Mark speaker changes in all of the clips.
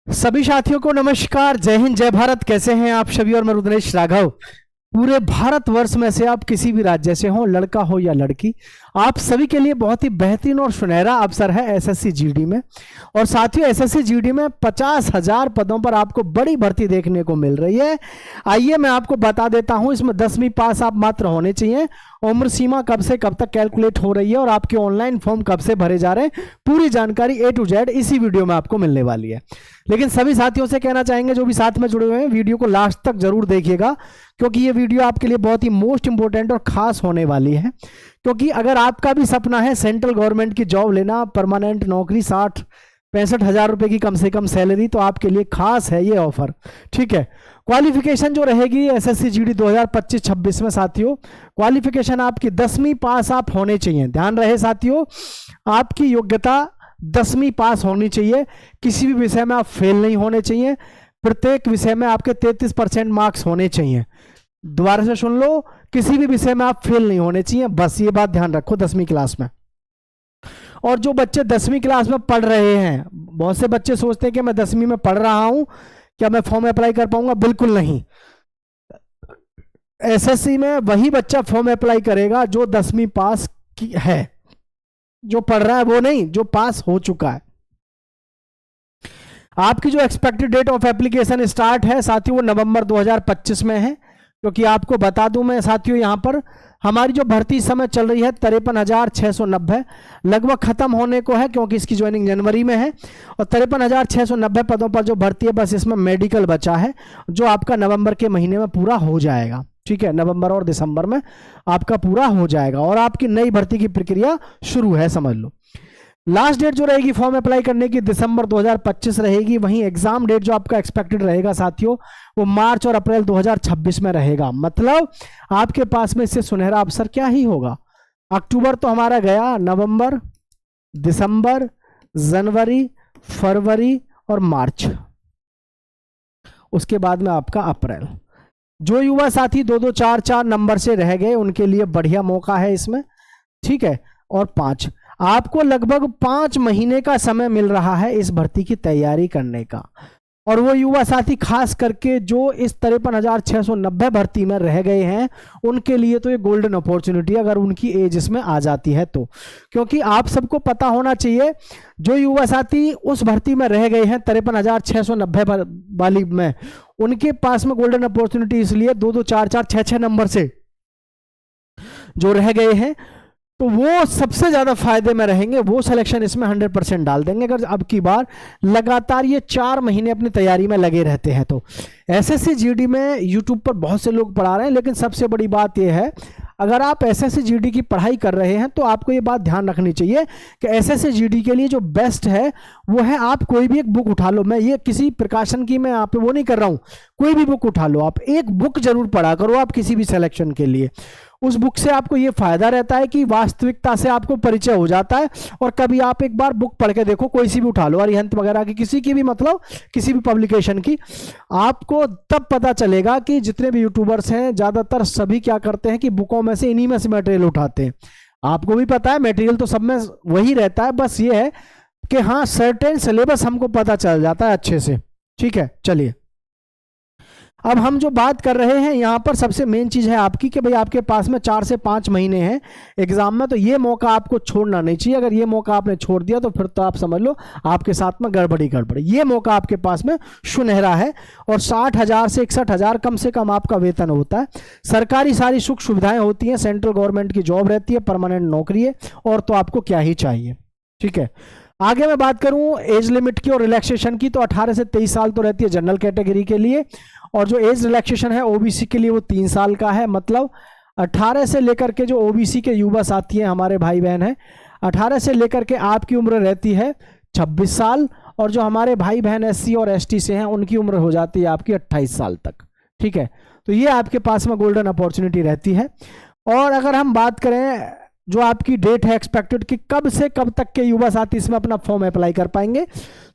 Speaker 1: सभी साथियों को नमस्कार। जय हिंद, जय भारत। कैसे हैं आप सभी? और मैं रुद्रेश राघव। पूरे भारतवर्ष में से आप किसी भी राज्य से हो, लड़का हो या लड़की, आप सभी के लिए बहुत ही बेहतरीन और सुनहरा अवसर है एसएससी जीडी में। और साथियों, एसएससी जीडी में 50,000 पदों पर आपको बड़ी भर्ती देखने को मिल रही है। आइए मैं आपको बता देता हूं, इसमें 10वीं पास आप मात्र होने चाहिए। उम्र सीमा कब से कब तक कैलकुलेट हो रही है और आपके ऑनलाइन फॉर्म कब से भरे जा रहे हैं, पूरी जानकारी A to Z इसी वीडियो में आपको मिलने वाली है। लेकिन सभी साथियों से कहना चाहेंगे, जो भी साथ में जुड़े हुए हैं, वीडियो को लास्ट तक जरूर देखिएगा, क्योंकि ये वीडियो आपके लिए बहुत ही मोस्ट इंपॉर्टेंट और खास होने वाली है। क्योंकि अगर आपका भी सपना है सेंट्रल गवर्नमेंट की जॉब लेना, परमानेंट नौकरी, 60-65 हज़ार रुपए की कम से कम सैलरी, तो आपके लिए खास है ये ऑफर। ठीक है। क्वालिफिकेशन जो रहेगी एसएससी जीडी 2025-26 में साथियों, क्वालिफिकेशन आपकी 10वीं पास आप होने चाहिए। ध्यान रहे साथियों, आपकी योग्यता 10वीं पास होनी चाहिए। किसी भी विषय में आप फेल नहीं होने चाहिए। प्रत्येक विषय में आपके 33% मार्क्स होने चाहिए। दोबारा से सुन लो, किसी भी विषय में आप फेल नहीं होने चाहिए, बस ये बात ध्यान रखो 10वीं क्लास में। और जो बच्चे 10वीं क्लास में पढ़ रहे हैं, बहुत से बच्चे सोचते हैं कि मैं 10वीं में पढ़ रहा हूं, क्या मैं फॉर्म अप्लाई कर पाऊंगा? बिल्कुल नहीं। एसएससी में वही बच्चा फॉर्म अप्लाई करेगा जो 10वीं पास की है। जो पढ़ रहा है वो नहीं, जो पास हो चुका है। आपकी जो expected date of application start है साथियों, वो नवंबर 2025 में है। क्योंकि आपको बता दूं मैं साथियों, यहां पर हमारी जो भर्ती समय चल रही है 53,690, लगभग खत्म होने को है, क्योंकि इसकी ज्वाइनिंग जनवरी में है। और 53,690 पदों पर जो भर्ती है, बस इसमें मेडिकल बचा है, जो आपका नवंबर के महीने में पूरा हो जाएगा। ठीक है, नवंबर और दिसंबर में आपका पूरा हो जाएगा और आपकी नई भर्ती की प्रक्रिया शुरू है, समझ लो। लास्ट डेट जो रहेगी फॉर्म अप्लाई करने की, दिसंबर 2025 रहेगी। वहीं एग्जाम डेट जो आपका एक्सपेक्टेड रहेगा साथियों, वो मार्च और अप्रैल 2026 में रहेगा। मतलब आपके पास में इससे सुनहरा अवसर क्या ही होगा। अक्टूबर तो हमारा गया, नवंबर, दिसंबर, जनवरी, फरवरी और मार्च, उसके बाद में आपका अप्रैल। जो युवा साथी 2-2, 4-4 नंबर से रह गए, उनके लिए बढ़िया मौका है इसमें। ठीक है। और 5, आपको लगभग 5 महीने का समय मिल रहा है इस भर्ती की तैयारी करने का। और वो युवा साथी खास करके जो इस 53,690 भर्ती में रह गए हैं, उनके लिए तो ये गोल्डन अपॉर्चुनिटी, अगर उनकी एज इसमें आ जाती है तो। क्योंकि आप सबको पता होना चाहिए, जो युवा साथी उस भर्ती में रह गए हैं 53,690 वाली में, उनके पास में गोल्डन अपॉर्चुनिटी इसलिए 2-2, 4-4, 6-6 नंबर से जो रह गए हैं, तो वो सबसे ज्यादा फायदे में रहेंगे। वो सिलेक्शन इसमें 100% डाल देंगे, अगर अब की बार लगातार ये 4 महीने अपनी तैयारी में लगे रहते हैं तो। एसएससी जीडी में यूट्यूब पर बहुत से लोग पढ़ा रहे हैं, लेकिन सबसे बड़ी बात यह है, अगर आप एसएससी जीडी की पढ़ाई कर रहे हैं तो आपको ये बात ध्यान रखनी चाहिए कि एसएससी जीडी के लिए जो बेस्ट है वो है, आप कोई भी एक बुक उठा लो। मैं ये किसी प्रकाशन की मैं आप पे वो नहीं कर रहा हूं, कोई भी बुक उठा लो, आप एक बुक जरूर पढ़ा करो आप किसी भी सिलेक्शन के लिए। उस बुक से आपको ये फायदा रहता है कि वास्तविकता से आपको परिचय हो जाता है। और कभी आप एक बार बुक पढ़ के देखो, कोई सी भी उठा लो, अरिहंत वगैरह की, किसी की भी, मतलब किसी भी पब्लिकेशन की, आपको तब पता चलेगा कि जितने भी यूट्यूबर्स हैं ज्यादातर सभी क्या करते हैं कि बुकों में से, इन्हीं में से मटेरियल उठाते हैं। आपको भी पता है मटेरियल तो सब में वही रहता है, बस ये है कि हाँ सर्टेन सिलेबस हमको पता चल जाता है अच्छे से। ठीक है, चलिए अब हम जो बात कर रहे हैं यहाँ पर, सबसे मेन चीज है आपकी कि भाई आपके पास में 4 से 5 महीने हैं एग्जाम में, तो ये मौका आपको छोड़ना नहीं चाहिए। अगर ये मौका आपने छोड़ दिया तो फिर तो आप समझ लो आपके साथ में गड़बड़ी। ये मौका आपके पास में सुनहरा है। और 60,000 से 61,000 कम से कम आपका वेतन होता है। सरकारी सारी सुख सुविधाएं होती हैं, सेंट्रल गवर्नमेंट की जॉब रहती है, परमानेंट नौकरी है, और तो आपको क्या ही चाहिए। ठीक है, आगे मैं बात करूं एज लिमिट की और रिलैक्सेशन की, तो 18 से 23 साल तो रहती है जनरल कैटेगरी के लिए, और जो एज रिलैक्सेशन है ओबीसी के लिए वो 3 साल का है। मतलब 18 से लेकर के जो ओबीसी के युवा साथी हैं, हमारे भाई बहन हैं, 18 से लेकर के आपकी उम्र रहती है 26 साल, और जो हमारे भाई बहन एससी और एसटी से हैं, उनकी उम्र हो जाती है आपकी 28 साल तक। ठीक है, तो ये आपके पास में गोल्डन अपॉर्चुनिटी रहती है। और अगर हम बात करें जो आपकी डेट है एक्सपेक्टेड कि कब से कब तक के युवा साथी इसमें अपना फॉर्म अप्लाई कर पाएंगे,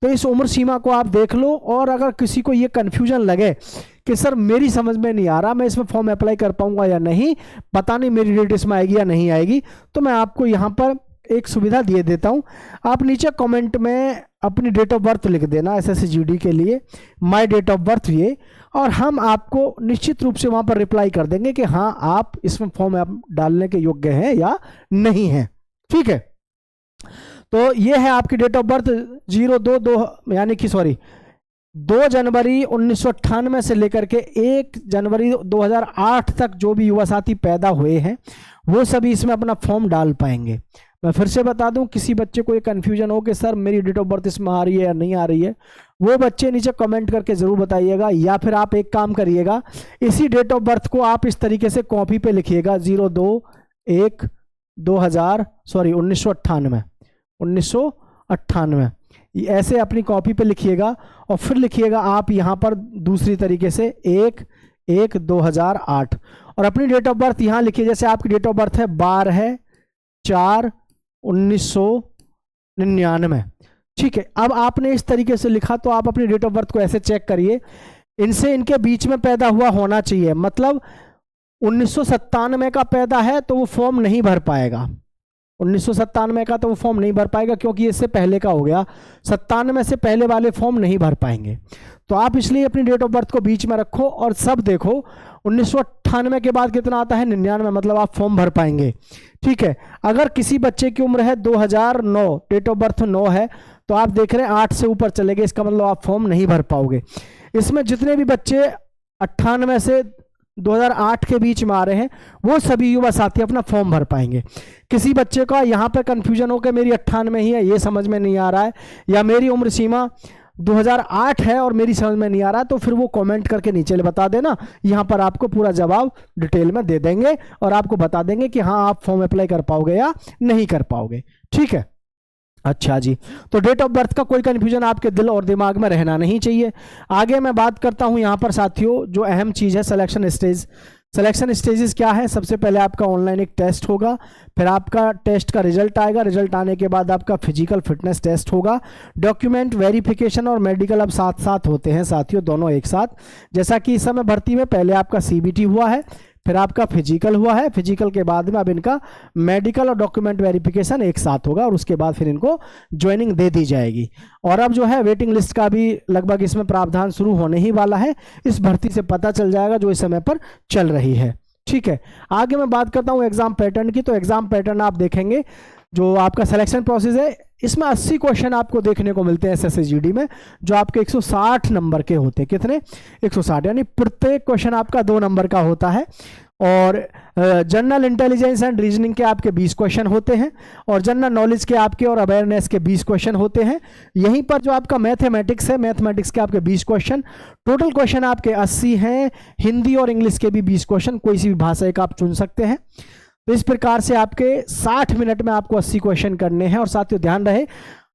Speaker 1: तो इस उम्र सीमा को आप देख लो। और अगर किसी को ये कंफ्यूजन लगे कि सर मेरी समझ में नहीं आ रहा, मैं इसमें फॉर्म अप्लाई कर पाऊंगा या नहीं, पता नहीं मेरी डेट इसमें आएगी या नहीं आएगी, तो मैं आपको यहाँ पर एक सुविधा दिए देता हूँ, आप नीचे कमेंट में अपनी डेट ऑफ बर्थ लिख देना एसएससी जीडी के लिए, माय डेट ऑफ बर्थ ये, और हम आपको निश्चित रूप से वहाँ पर रिप्लाई कर देंगे कि हाँ आप इसमें फॉर्म आप डालने के योग्य हैं या नहीं हैं। ठीक है, तो ये है आपकी डेट ऑफ बर्थ 2 जनवरी 1998 से लेकर के 1 जनवरी 2008 तक जो भी युवा साथी पैदा हुए हैं वो सभी इसमें अपना फॉर्म डाल पाएंगे। मैं फिर से बता दूं, किसी बच्चे को ये कन्फ्यूजन हो कि सर मेरी डेट ऑफ बर्थ इसमें आ रही है या नहीं आ रही है, वो बच्चे नीचे कमेंट करके ज़रूर बताइएगा, या फिर आप एक काम करिएगा, इसी डेट ऑफ बर्थ को आप इस तरीके से कॉपी पे लिखिएगा 1998 ऐसे अपनी कॉपी पे लिखिएगा, और फिर लिखिएगा आप यहाँ पर दूसरी तरीके से 1/1/2008, और अपनी डेट ऑफ बर्थ यहाँ लिखिए। जैसे आपकी डेट ऑफ बर्थ है 12/4/1999। ठीक है, अब आपने इस तरीके से लिखा तो आप अपनी डेट ऑफ बर्थ को ऐसे चेक करिए, इनसे इनके बीच में पैदा हुआ होना चाहिए। मतलब 1997 का पैदा है तो वो फॉर्म नहीं भर पाएगा, 1997 का तो वो फॉर्म नहीं भर पाएगा क्योंकि इससे पहले का हो गया, 97 से पहले वाले फॉर्म नहीं भर पाएंगे। तो आप इसलिए अपनी डेट ऑफ बर्थ को बीच में रखो और सब देखो, 1998 के बाद कितना आता है 99, मतलब आप फॉर्म भर पाएंगे। ठीक है, अगर किसी बच्चे की उम्र है 2009, डेट ऑफ बर्थ 9 है, तो आप देख रहे हैं 8 से ऊपर चले गए, इसका मतलब आप फॉर्म नहीं भर पाओगे। इसमें जितने भी बच्चे 98 से 2008 के बीच में आ रहे हैं वो सभी युवा साथी अपना फॉर्म भर पाएंगे। किसी बच्चे का यहाँ पर कंफ्यूजन हो कि मेरी 98 ही है, ये समझ में नहीं आ रहा है, या मेरी उम्र सीमा 2008 है और मेरी समझ में नहीं आ रहा, तो फिर वो कमेंट करके नीचे बता देना, यहाँ पर आपको पूरा जवाब डिटेल में दे देंगे और आपको बता देंगे कि हाँ आप फॉर्म अप्लाई कर पाओगे या नहीं कर पाओगे। ठीक है, अच्छा जी, तो डेट ऑफ बर्थ का कोई कंफ्यूजन आपके दिल और दिमाग में रहना नहीं चाहिए। आगे मैं बात करता हूं यहाँ पर साथियों, जो अहम चीज़ है सिलेक्शन स्टेज। सिलेक्शन स्टेजेस क्या है? सबसे पहले आपका ऑनलाइन एक टेस्ट होगा, फिर आपका टेस्ट का रिजल्ट आएगा, रिजल्ट आने के बाद आपका फिजिकल फिटनेस टेस्ट होगा, डॉक्यूमेंट वेरिफिकेशन और मेडिकल अब साथ साथ होते हैं साथियों, दोनों एक साथ। जैसा कि इस समय भर्ती में पहले आपका सीबीटी हुआ है, फिर आपका फिजिकल हुआ है, फिजिकल के बाद में अब इनका मेडिकल और डॉक्यूमेंट वेरिफिकेशन एक साथ होगा और उसके बाद फिर इनको ज्वाइनिंग दे दी जाएगी। और अब जो है वेटिंग लिस्ट का भी लगभग इसमें प्रावधान शुरू होने ही वाला है, इस भर्ती से पता चल जाएगा जो इस समय पर चल रही है। ठीक है, आगे मैं बात करता हूँ एग्जाम पैटर्न की। तो एग्जाम पैटर्न आप देखेंगे, जो आपका सिलेक्शन प्रोसेस है, इसमें 80 क्वेश्चन आपको देखने को मिलते हैं एसएससी जीडी में, जो आपके 160 नंबर के होते हैं। कितने? 160, यानी प्रत्येक क्वेश्चन आपका 2 नंबर का होता है। और जनरल इंटेलिजेंस एंड रीजनिंग के आपके 20 क्वेश्चन होते हैं, और जनरल नॉलेज के आपके और अवेयरनेस के 20 क्वेश्चन होते हैं। यहीं पर जो आपका मैथमेटिक्स है, मैथमेटिक्स के आपके 20 क्वेश्चन, टोटल क्वेश्चन आपके 80 हैं। हिंदी और इंग्लिश के भी 20 क्वेश्चन, कोई सी भी भाषा एक आप चुन सकते हैं। तो इस प्रकार से आपके 60 मिनट में आपको 80 क्वेश्चन करने हैं। और साथियों ध्यान रहे,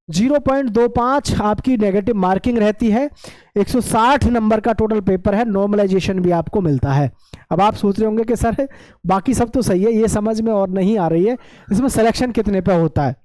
Speaker 1: 0.25 आपकी नेगेटिव मार्किंग रहती है, 160 नंबर का टोटल पेपर है, नॉर्मलाइजेशन भी आपको मिलता है। अब आप सोच रहे होंगे कि सर बाकी सब तो सही है, ये समझ में और नहीं आ रही है, इसमें सिलेक्शन कितने पे होता है?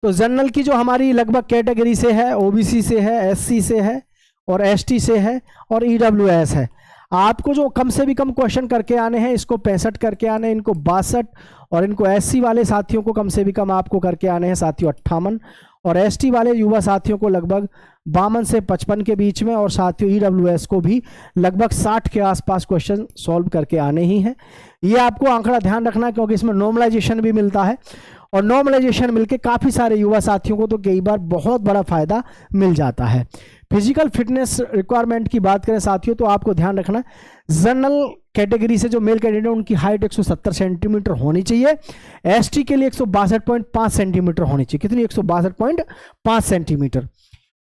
Speaker 1: तो जनरल की जो हमारी लगभग कैटेगरी से है, ओबीसी से है, एससी से है और एसटी से है और ईडब्ल्यूएस है। आपको जो कम से भी कम क्वेश्चन करके आने हैं, इसको 65 करके आने हैं, इनको 62, और इनको एससी वाले साथियों को कम से भी कम आपको करके आने हैं साथियों 58, और एसटी वाले युवा साथियों को लगभग 52 से 55 के बीच में, और साथियों ईडब्ल्यूएस को भी लगभग 60 के आसपास क्वेश्चन सॉल्व करके आने ही हैं। ये आपको आंकड़ा ध्यान रखना, क्योंकि इसमें नॉर्मलाइजेशन भी मिलता है, और नॉर्मलाइजेशन मिलके काफ़ी सारे युवा साथियों को तो कई बार बहुत बड़ा फायदा मिल जाता है। फिजिकल फिटनेस रिक्वायरमेंट की बात करें साथियों, तो आपको ध्यान रखना, जनरल कैटेगरी से जो मेल कैंडिडेट उनकी हाइट 170 सेंटीमीटर होनी चाहिए, एसटी के लिए 162.5 सेंटीमीटर होनी चाहिए। कितनी? 162.5 सेंटीमीटर।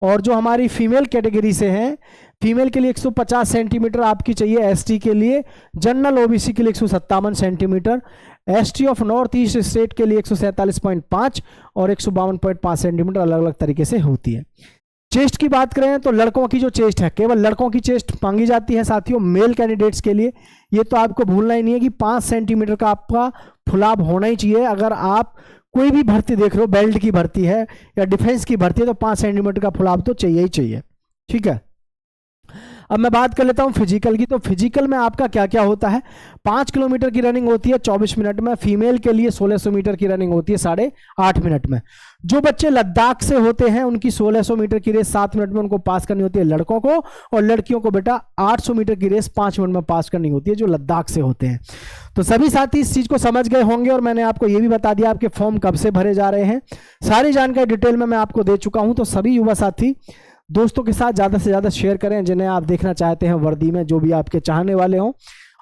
Speaker 1: और जो हमारी फीमेल कैटेगरी से हैं, फीमेल के लिए 150 सेंटीमीटर आपकी चाहिए एसटी के लिए, जनरल ओबीसी के लिए 157 centimetre, ST of north east state के लिए 147.5 और 152.5 सेंटीमीटर अलग अलग तरीके से होती है। चेस्ट की बात करें तो लड़कों की जो चेस्ट है, केवल लड़कों की चेस्ट मांगी जाती है साथियों मेल कैंडिडेट्स के लिए। ये तो आपको भूलना ही नहीं है कि 5 सेंटीमीटर का आपका फुलाव होना ही चाहिए। अगर आप कोई भी भर्ती देख रहे हो, बेल्ट की भर्ती है या डिफेंस की भर्ती है, तो 5 सेंटीमीटर का फुलाव तो चाहिए ही चाहिए। ठीक है, अब मैं बात कर लेता हूं फिजिकल की। तो फिजिकल में आपका क्या क्या होता है, 5 किलोमीटर की रनिंग होती है 24 मिनट में, फीमेल के लिए 1600 मीटर की रनिंग होती है 8.5 मिनट में। जो बच्चे लद्दाख से होते हैं उनकी 1600 मीटर की रेस 7 मिनट में उनको पास करनी होती है लड़कों को, और लड़कियों को बेटा 800 मीटर की रेस 5 मिनट में पास करनी होती है जो लद्दाख से होते हैं। तो सभी साथी इस चीज को समझ गए होंगे, और मैंने आपको यह भी बता दिया आपके फॉर्म कब से भरे जा रहे हैं, सारी जानकारी डिटेल में मैं आपको दे चुका हूं। तो सभी युवा साथी दोस्तों के साथ ज्यादा से ज्यादा शेयर करें जिन्हें आप देखना चाहते हैं वर्दी में, जो भी आपके चाहने वाले हों।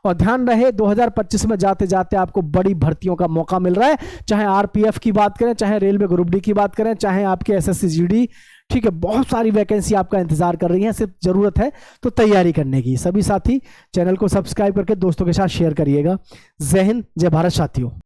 Speaker 1: और ध्यान रहे 2025 में जाते जाते आपको बड़ी भर्तियों का मौका मिल रहा है, चाहे आरपीएफ की बात करें, चाहे रेलवे ग्रुप डी की बात करें, चाहे आपके एसएससी जीडी, ठीक है, बहुत सारी वैकेंसी आपका इंतजार कर रही है, सिर्फ जरूरत है तो तैयारी करने की। सभी साथी चैनल को सब्सक्राइब करके दोस्तों के साथ शेयर करिएगा। जय हिंद, जय भारत साथियों।